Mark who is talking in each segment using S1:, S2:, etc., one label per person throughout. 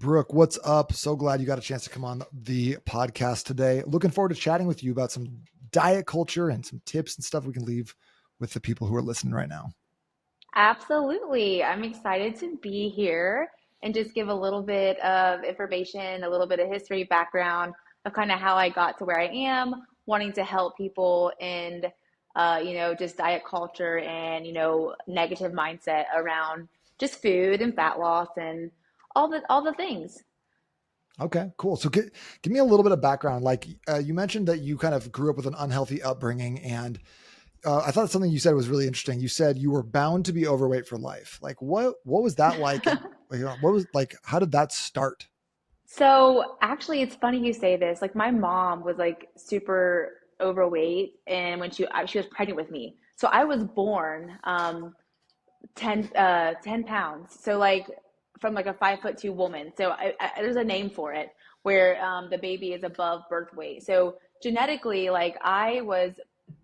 S1: Brooke, what's up? So glad you got a chance to come on the podcast today. Looking forward to chatting with you about some diet culture and some tips and stuff we can leave with the people who are listening right now.
S2: Absolutely. I'm excited to be here and just give a little bit of information, a little bit of history, background of kind of how I got to where I am, wanting to help people in, just diet culture and, negative mindset around just food and fat loss and all the things.
S1: Okay, cool. So give me a little bit of background. Like you mentioned that you kind of grew up with an unhealthy upbringing, and I thought something you said was really interesting. You said you were bound to be overweight for life. Like what was that like? And what was like? How did that start?
S2: So actually, it's funny you say this. Like my mom was like super overweight, and when she was pregnant with me, so I was born 10 pounds. So like from like a 5'2" woman. So there's a name for it where the baby is above birth weight. So genetically, like I was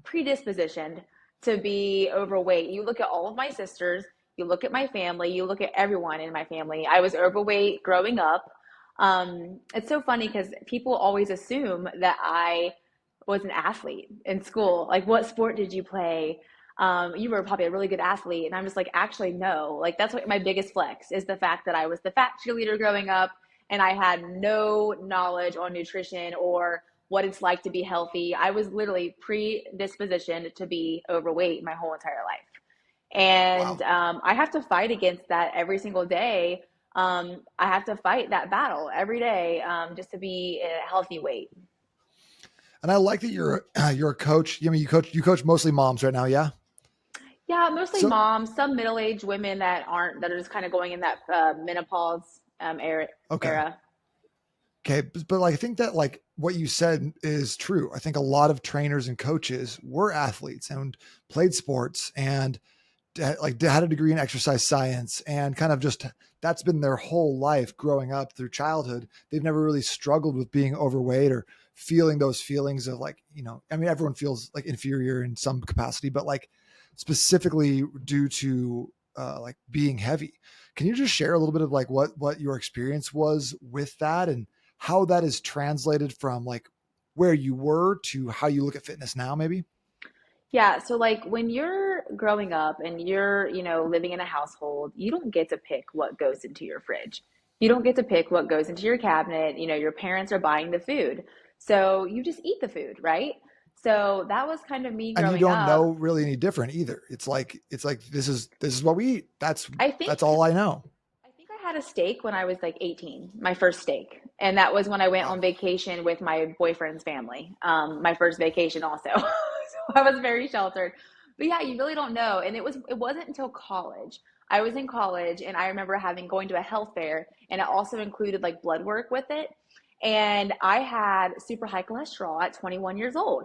S2: predispositioned to be overweight. You look at all of my sisters, you look at my family, you look at everyone in my family. I was overweight growing up. It's so funny because people always assume that I was an athlete in school. Like, what sport did you play? You were probably a really good athlete. And I'm just like, actually, no. Like, that's what my biggest flex is, the fact that I was the fat cheerleader growing up and I had no knowledge on nutrition or what it's like to be healthy. I was literally predispositioned to be overweight my whole entire life. And
S1: Wow.
S2: I have to fight against that every single day. I have to fight that battle every day just to be a healthy weight.
S1: And I like that you're a coach. I mean, you coach mostly moms right now, yeah.
S2: Yeah, mostly
S1: So
S2: moms, some middle-aged women that are just kind of going in that menopause era.
S1: okay,
S2: era.
S1: okay, but like I think that like what you said is true. I think a lot of trainers and coaches were athletes and played sports and like had a degree in exercise science and kind of just that's been their whole life growing up through childhood. They've never really struggled with being overweight or feeling those feelings of like, I mean, everyone feels like inferior in some capacity, but like specifically due to like being heavy. Can you just share a little bit of like what your experience was with that and how that is translated from like where you were to how you look at fitness now, maybe?
S2: Yeah, so like when you're growing up and you're, living in a household, you don't get to pick what goes into your fridge. You don't get to pick what goes into your cabinet. Your parents are buying the food. So you just eat the food, right? So that was kind of me
S1: And you
S2: growing
S1: don't
S2: up.
S1: know really any different either. It's like this is what we eat. That's
S2: I think
S1: that's all I know.
S2: I think I had a steak when I was like 18, my first steak. And that was when I went
S1: Wow.
S2: on vacation with my boyfriend's family. My first vacation also. So I was very sheltered. But yeah, you really don't know. And it wasn't until college. I was in college and I remember having going to a health fair and it also included like blood work with it. And I had super high cholesterol at 21 years old.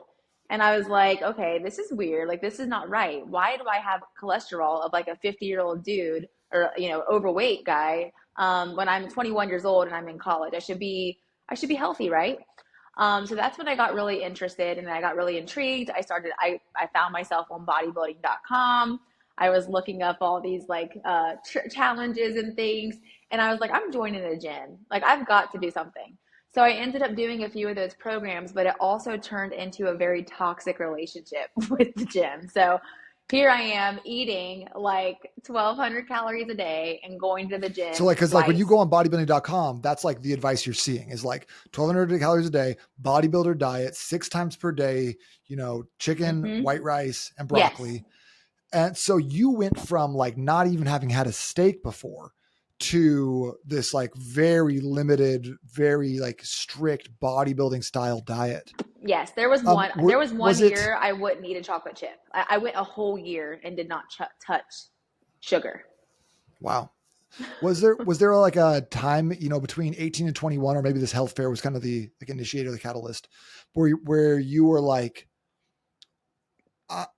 S2: And I was like, okay, this is weird. Like, this is not right. Why do I have cholesterol of like a 50-year-old dude or, overweight guy when I'm 21 years old and I'm in college? I should be healthy, right? So that's when I got really interested and I got really intrigued. I found myself on bodybuilding.com. I was looking up all these like challenges and things. And I was like, I'm joining a gym. Like, I've got to do something. So I ended up doing a few of those programs, but it also turned into a very toxic relationship with the gym. So here I am eating like 1,200 calories a day and going to the
S1: So
S2: gym
S1: like, cause like when you
S2: twice.
S1: go on bodybuilding.com, that's like the advice you're seeing is like 1,200 calories a day, bodybuilder diet, 6 times per day, chicken,
S2: Hmm.
S1: white rice and
S2: Yes.
S1: broccoli. And so you went from like not even having had a steak before to this like very limited, very like strict bodybuilding style diet.
S2: Yes. There was one
S1: Was it,
S2: year I wouldn't eat a chocolate chip. I went a whole year and did not touch sugar.
S1: wow. Was there like a time, between 18 and 21, or maybe this health fair was kind of the like initiator, the catalyst, where you were like,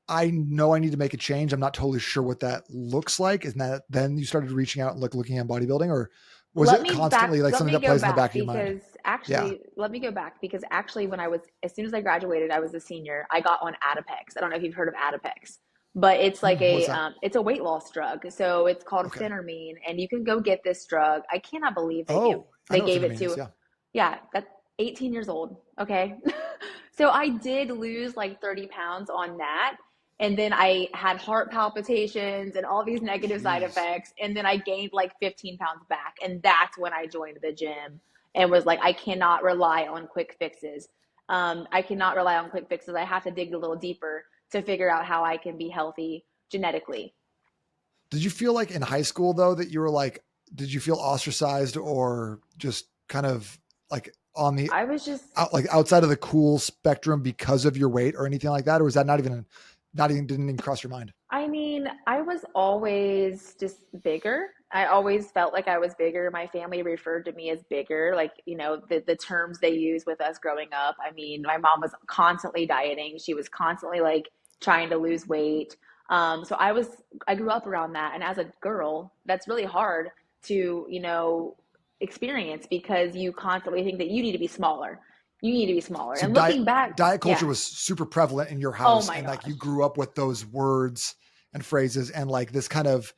S1: I know I need to make a change. I'm not totally sure what that looks like. Isn't that then you started reaching out and like looking at bodybuilding, or was it constantly like
S2: Let
S1: something
S2: me
S1: that
S2: go
S1: plays in the back
S2: back
S1: of your mind?
S2: because
S1: Yeah.
S2: actually, let me go back because actually, as soon as I graduated, I was a senior. I got on Adipex. I don't know if you've heard of Adipex, but it's like
S1: What's that?
S2: it's a weight loss drug. So it's called
S1: Okay.
S2: phentermine, and you can go get this drug. I cannot believe they give
S1: Oh, I
S2: They
S1: know what
S2: gave it
S1: phentermine is.
S2: to,
S1: Yeah.
S2: yeah, that's 18 years old. Okay. So I did lose like 30 pounds on that. And then I had heart palpitations and all these negative side
S1: Jeez.
S2: effects. And then I gained like 15 pounds back. And that's when I joined the gym and was like, I cannot rely on quick fixes. I cannot rely on quick fixes. I have to dig a little deeper to figure out how I can be healthy genetically.
S1: Did you feel like in high school though that you were like, did you feel ostracized or just kind of like on the
S2: I was just
S1: like outside of the cool spectrum because of your weight or anything like that, or was that not even didn't even cross your mind?
S2: I mean, I was always just bigger. I always felt like I was bigger. My family referred to me as bigger, like, the terms they use with us growing up. I mean, my mom was constantly dieting. She was constantly like trying to lose weight. So I grew up around that. And as a girl, that's really hard to, experience because you constantly think that you need to be smaller. You need to be smaller.
S1: So
S2: And looking back,
S1: diet culture
S2: yeah.
S1: was super prevalent in your
S2: Oh
S1: house,
S2: my
S1: and like
S2: gosh.
S1: you grew up with those words and phrases and like this kind of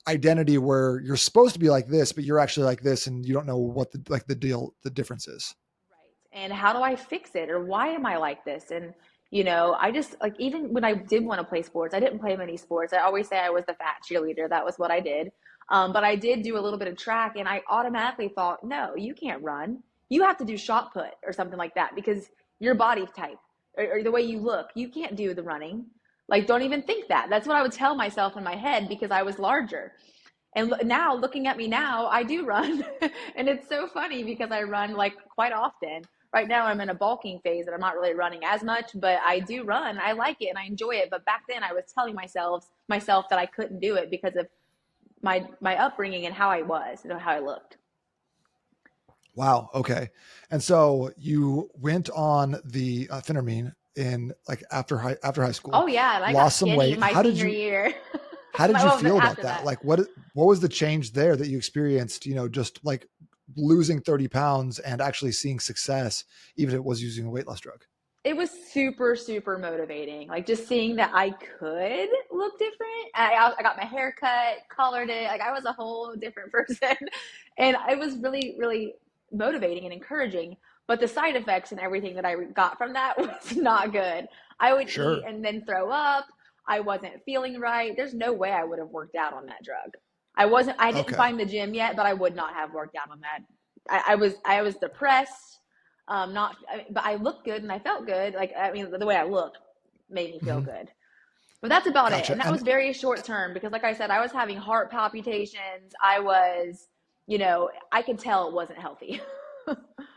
S1: identity where you're supposed to be like this, but you're actually like this, and you don't know what the difference is.
S2: Right. And how do I fix it? Or why am I like this? And, I just like, even when I did want to play sports, I didn't play many sports. I always say I was the fat cheerleader. That was what I did. But I did do a little bit of track and I automatically thought, no, you can't run. You have to do shot put or something like that because your body type or the way you look, you can't do the running. Like, don't even think that. That's what I would tell myself in my head because I was larger. And now looking at me now, I do run. And it's so funny because I run like quite often. Right now I'm in a bulking phase and I'm not really running as much, but I do run. I like it and I enjoy it. But back then I was telling myself that I couldn't do it because of my upbringing and how I was, how I looked.
S1: Wow. Okay. And so you went on the phentermine in like after high school,
S2: Oh yeah, and I got
S1: lost some
S2: skinny
S1: weight.
S2: my senior year.
S1: How did you
S2: Well,
S1: feel about
S2: after
S1: that?
S2: that.
S1: Like what was the change there that you experienced, just like losing 30 pounds and actually seeing success, even if it was using a weight loss drug?
S2: It was super, super motivating. Like just seeing that I could look different. I got my hair cut, colored it. Like I was a whole different person. And it was really, really motivating and encouraging. But the side effects and everything that I got from that was not good. I would eat
S1: Sure.
S2: and then throw up. I wasn't feeling right. There's no way I would have worked out on that drug. I didn't
S1: Okay.
S2: find the gym yet, but I would not have worked out on that. I was depressed. Not, but I looked good and I felt good. Like, I mean, the way I looked made me feel
S1: Hmm.
S2: good. But that's about it. And
S1: Gotcha.
S2: that
S1: And
S2: was very short term because, like I said, I was having heart palpitations. I could tell it wasn't healthy.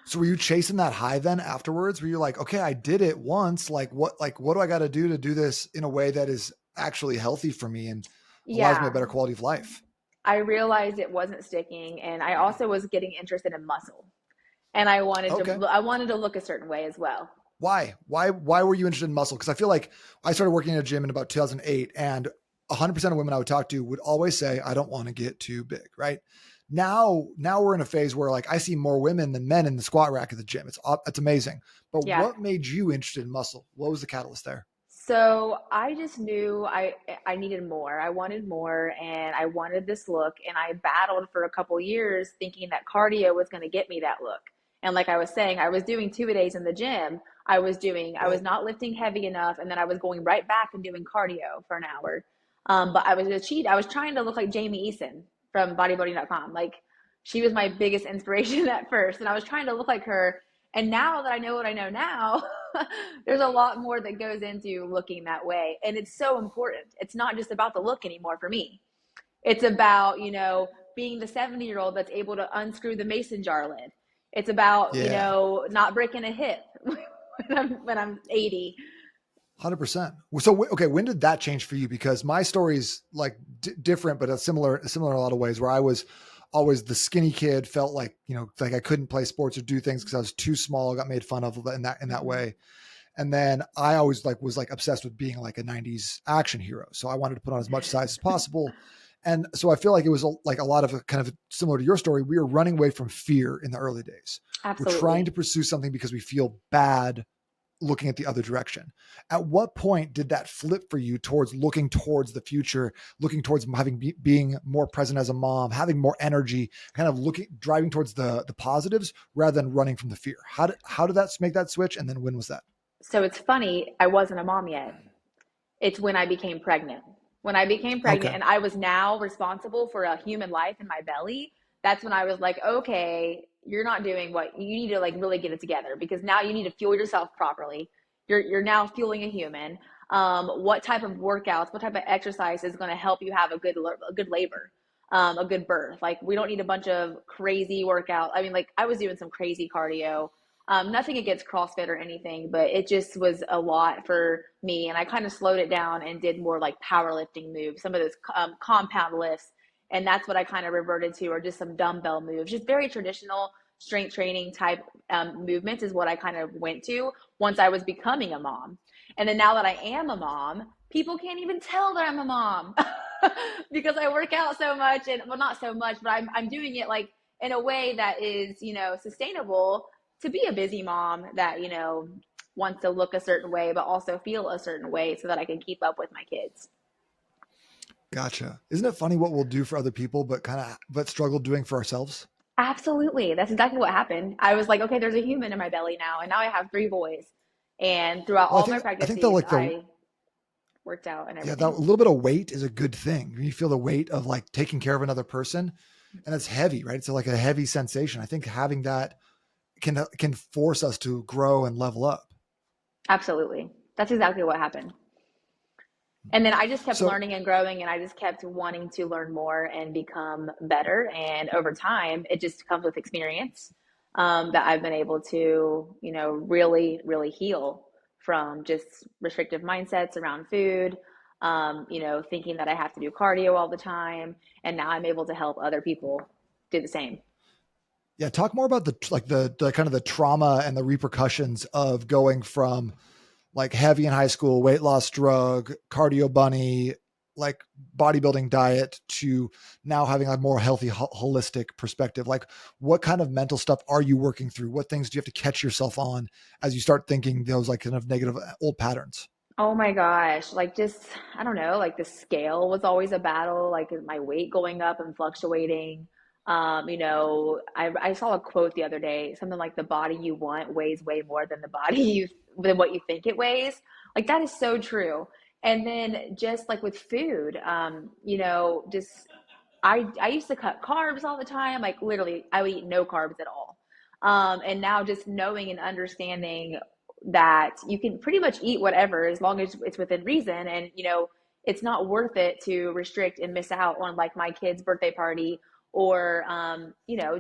S1: so were you chasing that high then afterwards? Were you like, okay, I did it once. Like what do I got to do this in a way that is actually healthy for me and allows me a
S2: Yeah,
S1: better quality of life?
S2: I realized it wasn't sticking, and I also was getting interested in muscle, and I wanted
S1: Okay.
S2: to I wanted to look a certain way as well.
S1: Why were you interested in muscle? Because I feel like I started working in a gym in about 2008, and 100% of women I would talk to would always say, I don't want to get too big, right? Now we're in a phase where like I see more women than men in the squat rack at the gym. It's amazing. But
S2: Yeah.
S1: what made you interested in muscle? What was the catalyst there?
S2: So I just knew I needed more. I wanted more and I wanted this look and I battled for a couple years thinking that cardio was going to get me that look. And like I was saying, I was doing 2 days in the gym. I was
S1: Whoa.
S2: not lifting heavy enough and then I was going right back and doing cardio for an hour. But I was a cheat. I was trying to look like Jamie Eason from bodybuilding.com. Like she was my biggest inspiration at first and I was trying to look like her. And now that I know what I know now, there's a lot more that goes into looking that way. And it's so important. It's not just about the look anymore for me. It's about, being the 70-year-old that's able to unscrew the mason jar lid. It's about,
S1: Yeah.
S2: not breaking a hip when I'm 80.
S1: 100%. So, okay, when did that change for you? Because my story's like different, but it's similar in a lot of ways where I was always the skinny kid, felt like, like I couldn't play sports or do things because I was too small, got made fun of in that
S2: Mm-hmm.
S1: way. And then I always was like obsessed with being like a 90s action hero. So I wanted to put on as much size as possible. And so I feel like it was like a lot of kind of similar to your story. We were running away from fear in the early days. We're trying
S2: Absolutely.
S1: to pursue something because we feel bad looking at the other direction. At what point did that flip for you towards looking towards the future, looking towards being more present as a mom, having more energy, kind of driving towards the positives rather than running from the fear? How did that make that switch? And then when was that?
S2: So it's funny, I wasn't a mom yet. It's when I became pregnant. When I became pregnant
S1: Okay.
S2: and I was now responsible for a human life in my belly, that's when I was like, okay, you're not doing what you need to like really get it together because now you need to fuel yourself properly. You're now fueling a human. What type of workouts, what type of exercise is going to help you have a good labor, a good birth? Like we don't need a bunch of crazy workout. I mean, like I was doing some crazy cardio, nothing against CrossFit or anything, but it just was a lot for me. And I kind of slowed it down and did more like powerlifting moves, some of those compound lifts. And that's what I kind of reverted to, or just some dumbbell moves, just very traditional strength training type movements is what I kind of went to once I was becoming a mom. And then now that I am a mom, people can't even tell that I'm a mom because I work out so much and well, not so much, but I'm doing it like in a way that is, sustainable to be a busy mom that, wants to look a certain way, but also feel a certain way so that I can keep up with my kids.
S1: Gotcha. Isn't it funny what we'll do for other people, but struggle doing for ourselves?
S2: Absolutely. That's exactly what happened. I was like, okay, there's a human in my belly now. And now I have three boys. And throughout
S1: Well,
S2: all my
S1: I think that
S2: pregnancies,
S1: like the
S2: I worked out and
S1: yeah, that
S2: everything.
S1: little bit of weight is a good thing. You feel the weight of like taking care of another person, and it's heavy, right? It's like a heavy sensation. I think having that can force us to grow and level up.
S2: Absolutely. That's exactly what happened. And then I just kept
S1: So
S2: learning and growing, and I just kept wanting to learn more and become better. And over time, it just comes with experience that I've been able to, really, really heal from just restrictive mindsets around food, thinking that I have to do cardio all the time. And now I'm able to help other people do the same.
S1: yeah, talk more about the kind of the trauma and the repercussions of going from like heavy in high school, weight loss drug, cardio bunny, like bodybuilding diet to now having a more healthy, holistic perspective. Like, what kind of mental stuff are you working through? What things do you have to catch yourself on as you start thinking those like kind of negative old patterns?
S2: Oh my gosh, like just, I don't know, like the scale was always a battle, like my weight going up and fluctuating. I saw a quote the other day, something like the body you want weighs way more than than what you think it weighs. Like that is so true. And then just like with food, just I used to cut carbs all the time, like literally I would eat no carbs at all. And now just knowing and understanding that you can pretty much eat whatever as long as it's within reason. And, it's not worth it to restrict and miss out on like my kid's birthday party or,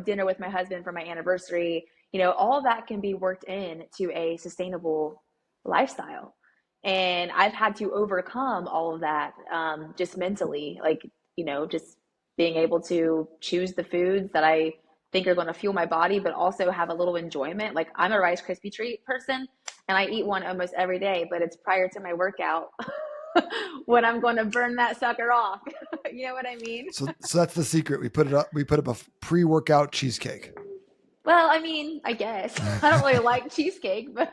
S2: dinner with my husband for my anniversary. All that can be worked in to a sustainable lifestyle. And I've had to overcome all of that just mentally, like, just being able to choose the foods that I think are going to fuel my body, but also have a little enjoyment. Like I'm a Rice Krispie treat person and I eat one almost every day, but it's prior to my workout when I'm going to burn that sucker off. You know what I mean?
S1: So that's the secret. We put it up. We put up a pre-workout cheesecake.
S2: Well, I mean, I guess I don't really like cheesecake, but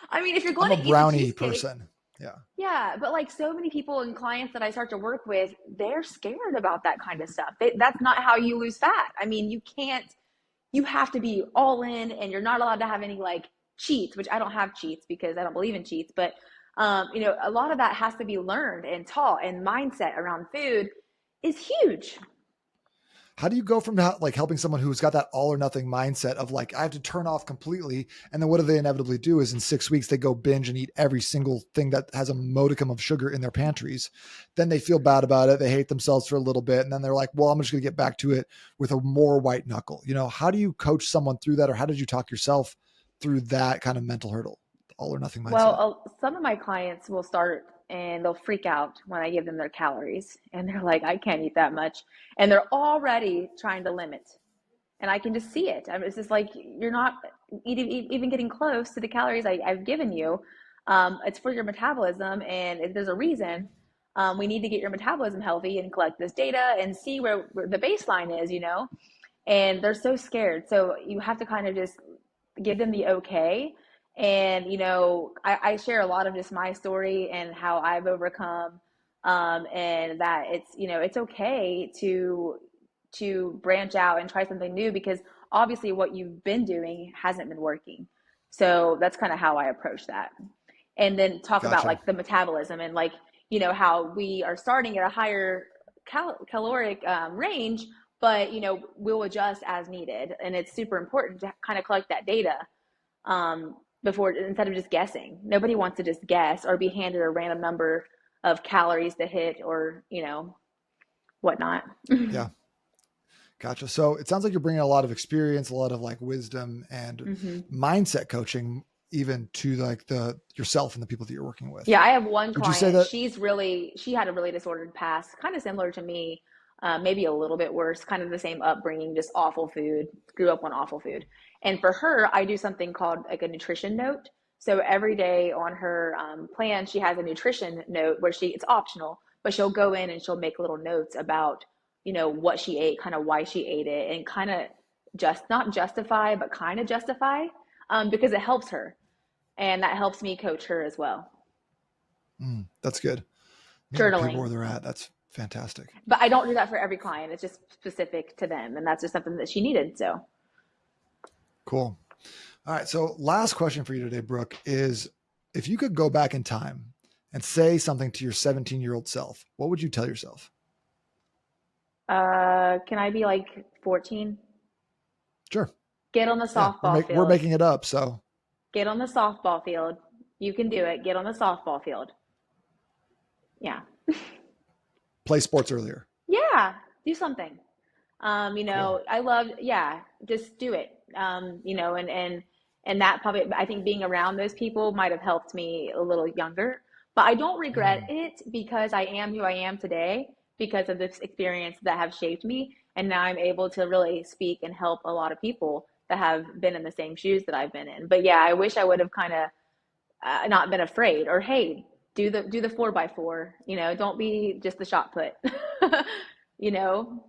S2: I mean, if you're
S1: I'm
S2: going
S1: a
S2: to eat the
S1: brownie
S2: cheesecake,
S1: person. Yeah.
S2: yeah, but like so many people and clients that I start to work with, they're scared about that kind of stuff. That's not how you lose fat. I mean, you can't, you have to be all in and you're not allowed to have any like cheats, which I don't have cheats because I don't believe in cheats, but a lot of that has to be learned and taught, and mindset around food is huge.
S1: How do you go from like helping someone who's got that all or nothing mindset of like, I have to turn off completely. And then what do they inevitably do is in 6 weeks, they go binge and eat every single thing that has a modicum of sugar in their pantries. Then they feel bad about it. They hate themselves for a little bit. And then they're like, well, I'm just going to get back to it with a more white knuckle. How do you coach someone through that? Or how did you talk yourself through that kind of mental hurdle, all or nothing mindset?
S2: Well, some of my clients will start and they'll freak out when I give them their calories and they're like, I can't eat that much. And they're already trying to limit. And I can just see it. It's just like, you're not eating, even getting close to the calories I've given you. It's for your metabolism. And if there's a reason, we need to get your metabolism healthy and collect this data and see where the baseline is. And they're so scared. So you have to kind of just give them the okay And, I share a lot of just my story and how I've overcome, and that it's okay to branch out and try something new, because obviously what you've been doing hasn't been working. So that's kind of how I approach that. And then talk about
S1: Gotcha.
S2: like the metabolism and like, how we are starting at a higher caloric range, but, we'll adjust as needed. And it's super important to kind of collect that data, before, instead of just guessing. Nobody wants to just guess or be handed a random number of calories to hit, or whatnot.
S1: Yeah. Gotcha. So it sounds like you're bringing a lot of experience, a lot of like wisdom and
S2: Hmm.
S1: mindset coaching, even to like the yourself and the people that you're working with.
S2: Yeah, I have one
S1: Would you say
S2: client.
S1: that?
S2: She had a really disordered past, kind of similar to me, maybe a little bit worse, kind of the same upbringing, just awful food, grew up on awful food. And for her, I do something called like a nutrition note. So every day on her plan, she has a nutrition note where it's optional, but she'll go in and she'll make little notes about, what she ate, kind of why she ate it, and kind of just not justify, but kind of justify, because it helps her. And that helps me coach her as well.
S1: That's good. Meeting people
S2: Journaling.
S1: where they're at. That's fantastic.
S2: But I don't do that for every client. It's just specific to them. And that's just something that she needed. So,
S1: Cool. All right. So last question for you today, Brooke, is if you could go back in time and say something to your 17-year-old self, what would you tell yourself?
S2: can I be like 14?
S1: Sure.
S2: Get on the
S1: Yeah.
S2: softball
S1: We're
S2: field.
S1: making it up. So
S2: Get on the softball field. You can do it. Get on the softball field. Yeah.
S1: play sports earlier.
S2: Yeah. Do something.
S1: Cool.
S2: I love, yeah, just do it. And that probably, I think being around those people might have helped me a little younger, but I don't regret
S1: Mm,
S2: it, because I am who I am today because of this experience that have shaped me. And now I'm able to really speak and help a lot of people that have been in the same shoes that I've been in. But yeah, I wish I would have kind of not been afraid, or, hey, do the 4x4, don't be just the shot put, you know?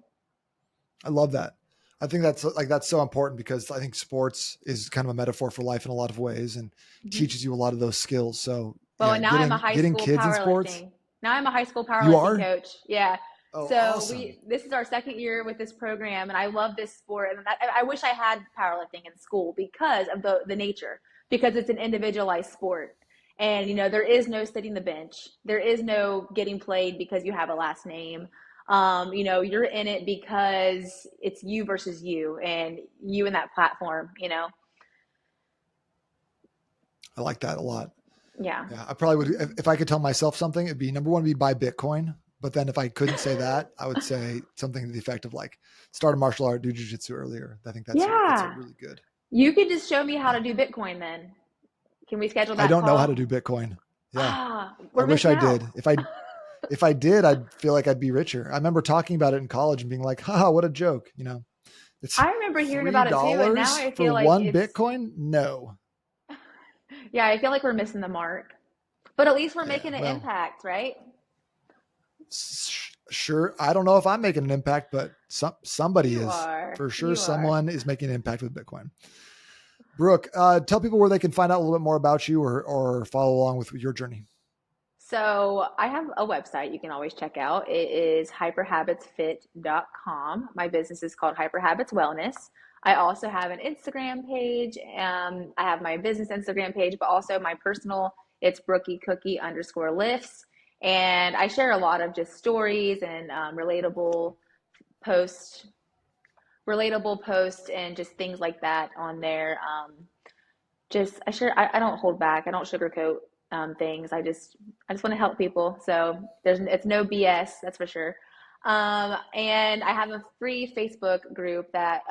S1: I love that. I think that's so important because I think sports is kind of a metaphor for life in a lot of ways and
S2: Mhm.
S1: teaches you a lot of those skills. So
S2: Well,
S1: yeah,
S2: and now I'm a high
S1: getting
S2: school
S1: kids in sports.
S2: powerlifting. Now I'm a high school
S1: You
S2: powerlifting
S1: are?
S2: coach. Yeah.
S1: Oh,
S2: So
S1: awesome.
S2: this is our second year with this program, and I love this sport. And I wish I had powerlifting in school because of the nature, because it's an individualized sport. And, there is no sitting the bench. There is no getting played because you have a last name. You're in it because it's you versus you, and you in that platform.
S1: I like that a lot.
S2: Yeah.
S1: Yeah, I probably would if I could tell myself something, it'd be number one, be buy Bitcoin. But then if I couldn't say that, I would say something to the effect of like start a martial art, do jujitsu earlier. I think that's a
S2: Yeah.
S1: really good.
S2: You could just show me how
S1: Yeah.
S2: to do Bitcoin then. Can we schedule
S1: I
S2: that
S1: don't know how to do
S2: call?
S1: Bitcoin. Yeah.
S2: Ah,
S1: I
S2: we're
S1: wish
S2: missing
S1: I
S2: out.
S1: did. If I did, I'd feel like I'd be richer. I remember talking about it in college and being like, haha, what a joke. It's
S2: I remember hearing
S1: three
S2: about it too, and now
S1: dollars
S2: I
S1: for
S2: feel like
S1: one Bitcoin? No.
S2: yeah, I feel like we're missing the mark. But at least we're
S1: Yeah.
S2: making an
S1: Well,
S2: impact, right?
S1: sure. I don't know if I'm making an impact, but somebody
S2: You
S1: is
S2: are.
S1: for sure.
S2: You are.
S1: Someone is making an impact with Bitcoin. Brooke, tell people where they can find out a little bit more about you or follow along with your journey.
S2: So I have a website you can always check out. It is hyperhabitsfit.com. My business is called Hyperhabits Wellness. I also have an Instagram page. I have my business Instagram page, but also my personal. It's Brookie Cookie underscore lifts. And I share a lot of just stories and posts, relatable posts, and just things like that on there. I don't hold back. I don't sugarcoat things. I just want to help people. So it's no BS, that's for sure. And I have a free Facebook group that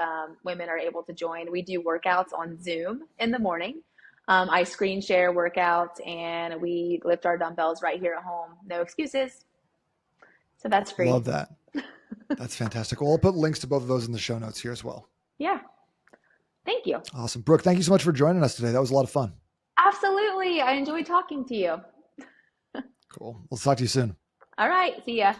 S2: women are able to join. We do workouts on Zoom in the morning. I screen share workouts, and we lift our dumbbells right here at home. No excuses. So that's free.
S1: Love that. That's fantastic. Well, I'll put links to both of those in the show notes here as well.
S2: Yeah. Thank you.
S1: Awesome. Brooke, thank you so much for joining us today. That was a lot of fun.
S2: Absolutely. I enjoyed talking to you.
S1: Cool. We'll talk to you soon.
S2: All right. See ya.